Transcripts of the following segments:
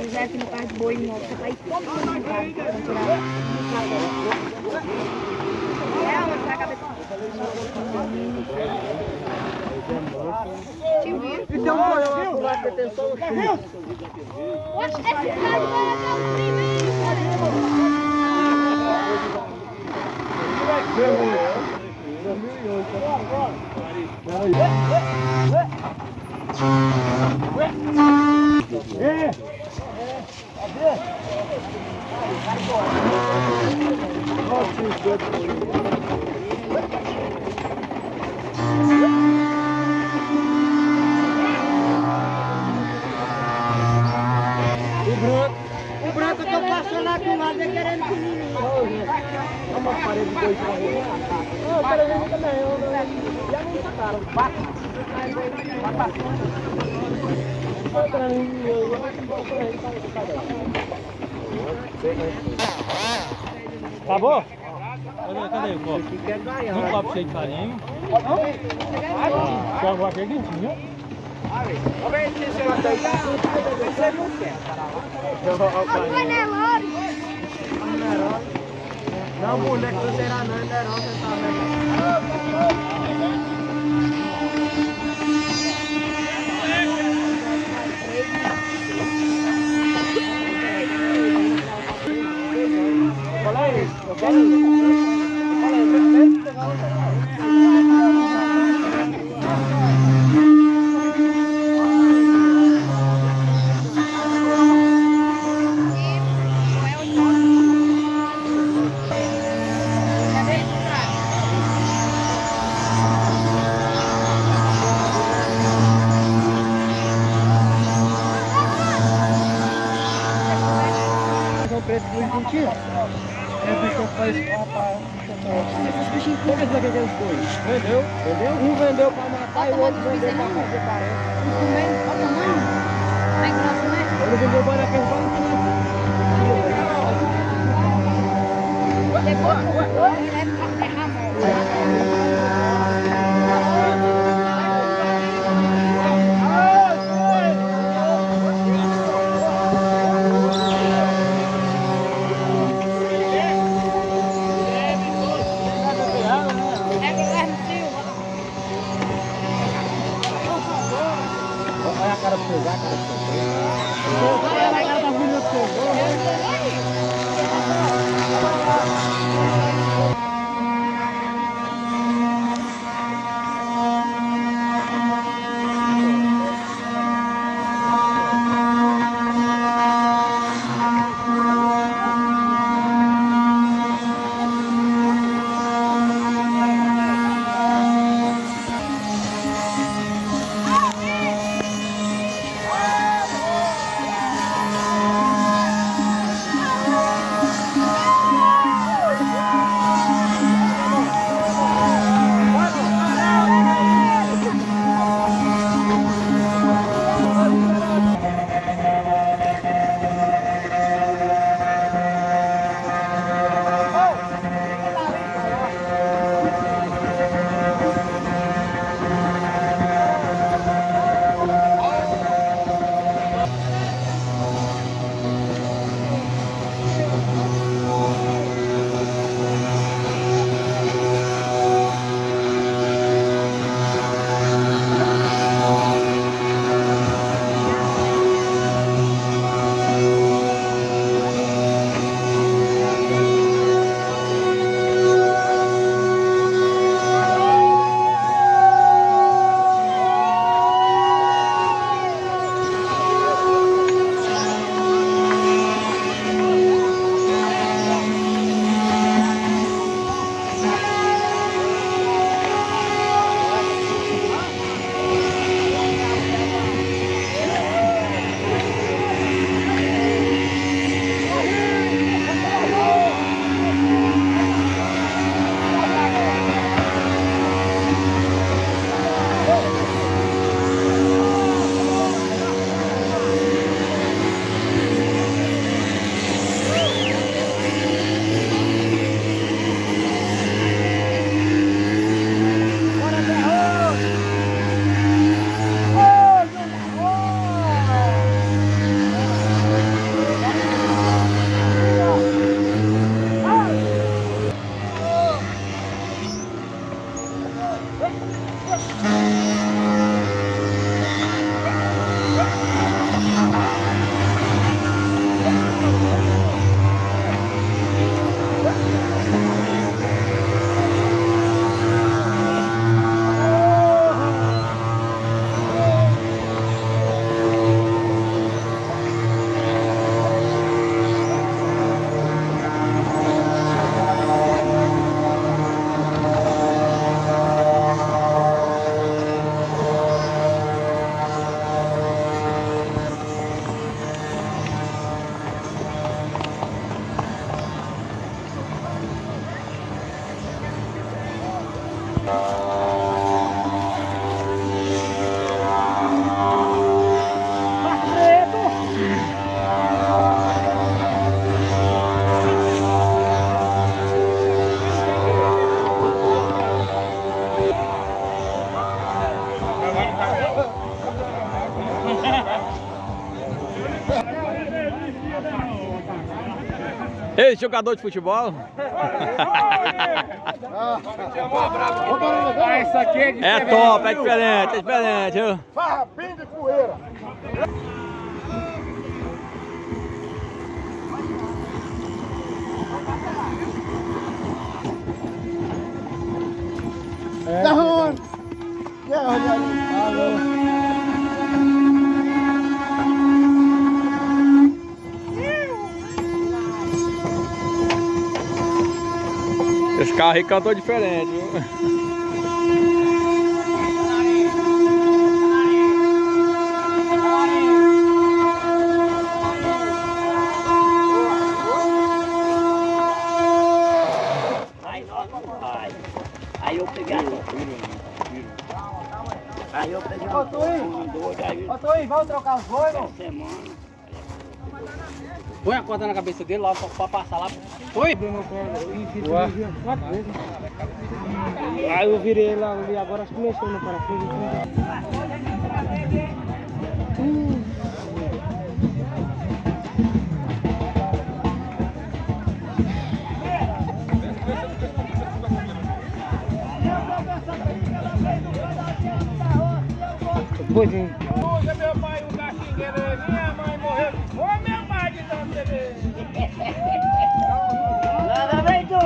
José aqui no Carro de Boi, irmão. Você tá aí todo mundo pra tirar. É, onde vai a cabeça? E tem um boi lá que tem só o chão. Oxe, esse cara vai até o primeiro. O branco eu tô passando aqui um lado querendo pequenininho. Olha uma parede de dois carros. Não, eu quero ver também. Já não sacaram. Acabou? Cadê o copo? Um copo cheio de farinha. Só água quentinha. Não, moleque, não será não, ainda não, você tá Fala aí, eu quero preço de 20. É porque eu faço esses bichinhos todos aqui que eles foi. Vendeu? Vendeu? Um vendeu pra matar e o outro vendeu pra fazer parente. Olha o tamanho. Não é grosso, né? Ele vendeu para aquele banco. Depois ele leva pra terra morta. Olha a cara do seu, olha a cara do seu. Olha a cara da filha do seu. Ei, jogador de futebol. Isso aqui é É top, é diferente, viu? farrapinho de poeira. Tá rolando. Esse carro aí cantou diferente, viu? Aí eu peguei Aí eu peguei Ô, Toinho, vamos trocar os bois, irmão? semana. Põe a corda na cabeça dele lá, pra passar lá. Foi? Aí eu virei lá ali, agora acho que mexeu no parafuso. Pois é. Hoje meu pai um caxingueiro, minha mãe morreu. Ô meu pai de tanto beber. Nada bem, tu!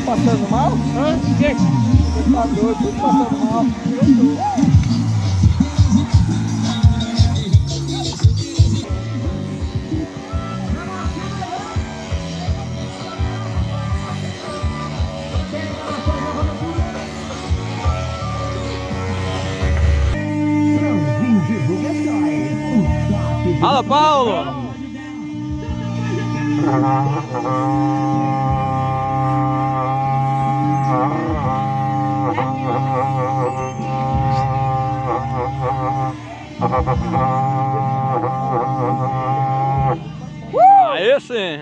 Passando mal? Hã? Que? Você tá doido, tudo passando mal. Fala, Paulo! Aí sim!